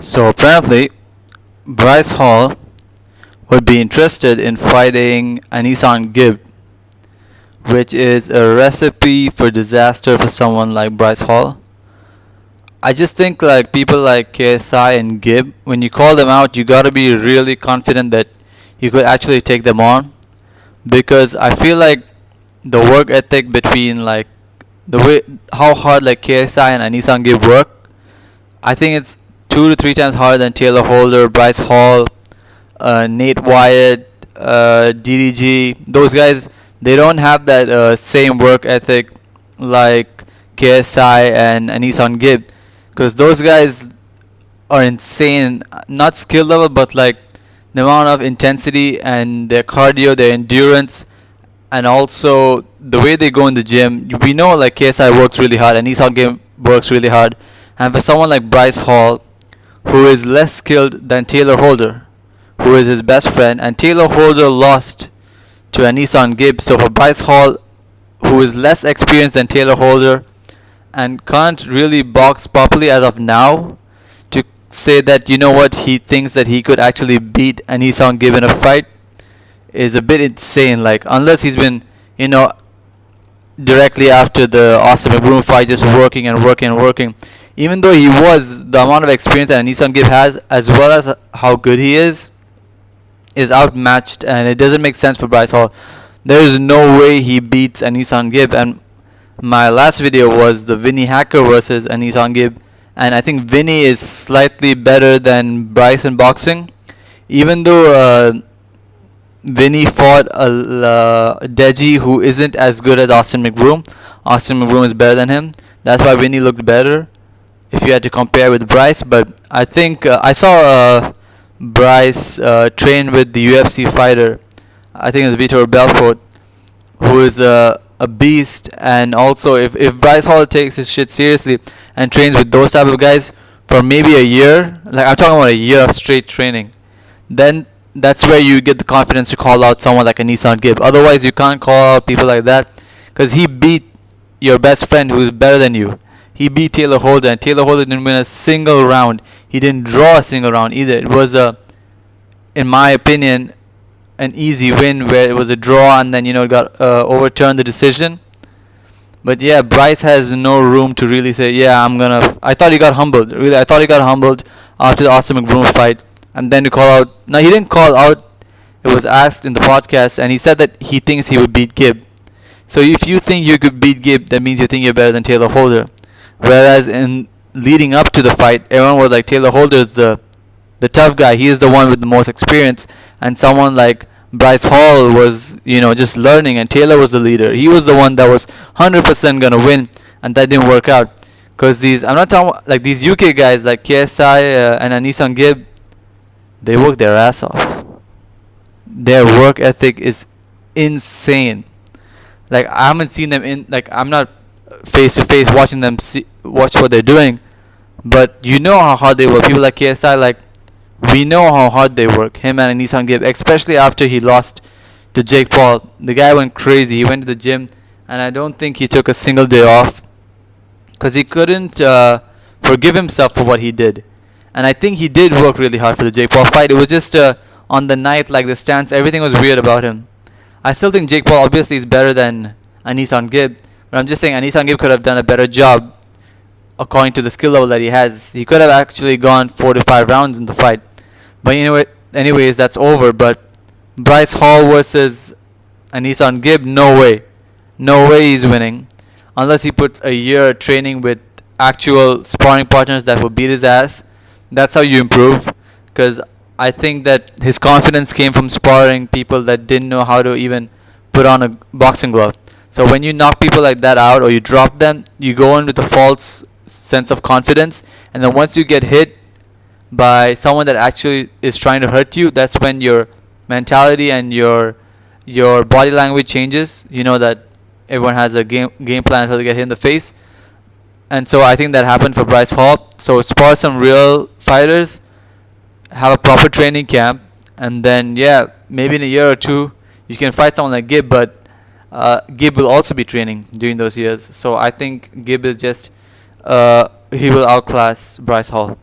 So apparently, Bryce Hall would be interested in fighting Anesongib, which is a recipe for disaster for someone like Bryce Hall. I just think like people like KSI and Gib, when you call them out, you gotta be really confident that you could actually take them on, because I feel like the work ethic between like the way how hard like KSI and Anesongib work, I think it's 2 to 3 times harder than Taylor Holder, Bryce Hall, Nate Wyatt, DDG. Those guys, they don't have that same work ethic like KSI and Anesongib, because those guys are insane. Not skill level, but like the amount of intensity and their cardio, their endurance, and also the way they go in the gym. We know like KSI works really hard and Anesongib works really hard, and for someone like Bryce Hall, who is less skilled than Taylor Holder, who is his best friend, and Taylor Holder lost to Anesongib. So for Bryce Hall, who is less experienced than Taylor Holder and can't really box properly as of now, to say that you know what, he thinks that he could actually beat Anesongib in a fight is a bit insane. Like, unless he's been, directly after the Austin McBroom fight, just working and working and working. Even though he was, the amount of experience that Anesongib has, as well as how good he is outmatched, and it doesn't make sense for Bryce Hall. There is no way he beats Anesongib. And my last video was the Vinny Hacker versus Anesongib, and I think Vinny is slightly better than Bryce in boxing, even though Vinny fought a Deji who isn't as good as Austin McBroom. Austin McBroom is better than him. That's why Vinny looked better if you had to compare with Bryce. But I think I saw Bryce train with the UFC fighter. I think it's Vitor Belfort, who is a beast. And also, if Bryce Hall takes his shit seriously and trains with those type of guys for maybe a year, like I'm talking about a year of straight training, then that's where you get the confidence to call out someone like Anesongib. Otherwise, you can't call out people like that, because he beat your best friend who's better than you. He beat Taylor Holder, and Taylor Holder didn't win a single round. He didn't draw a single round either. It was in my opinion, an easy win where it was a draw, and then it got overturned the decision. But yeah, Bryce has no room to really say, yeah, I thought he got humbled. Really, I thought he got humbled after the Austin McBroom fight. And then to call out, no, he didn't call out. It was asked in the podcast, and he said that he thinks he would beat Gib. So if you think you could beat Gib, that means you think you're better than Taylor Holder. Whereas in leading up to the fight, everyone was like, Taylor Holder is the tough guy. He is the one with the most experience. And someone like Bryce Hall was, just learning, and Taylor was the leader. He was the one that was 100% gonna win, and that didn't work out. Because I'm not talking about, like, these UK guys like KSI and Anesongib, they work their ass off. Their work ethic is insane. Like, I haven't seen them I'm not face to face watching them watch what they're doing, but you know how hard they work. People like KSI, like, we know how hard they work. Him and Anesongib, especially after he lost to Jake Paul, the guy went crazy. He went to the gym, and I don't think he took a single day off, because he couldn't forgive himself for what he did. And I think he did work really hard for the Jake Paul fight. It was just on the night, like the stance, everything was weird about him. I still think Jake Paul obviously is better than Anesongib, but I'm just saying Anesongib could have done a better job according to the skill level that he has. He could have actually gone 4 to 5 rounds in the fight. But anyways, that's over. But Bryce Hall versus Anesongib, no way. No way he's winning. Unless he puts a year training with actual sparring partners that will beat his ass. That's how you improve. Because I think that his confidence came from sparring people that didn't know how to even put on a boxing glove. So when you knock people like that out, or you drop them, you go in with a false sense of confidence, and then once you get hit by someone that actually is trying to hurt you, that's when your mentality and your body language changes. You know that everyone has a game plan until they get hit in the face. And so I think that happened for Bryce Hall. So spar some real fighters, have a proper training camp, and then maybe in a year or two you can fight someone like Gib. But Gib will also be training during those years. So I think Gib is just he will outclass Bryce Hall.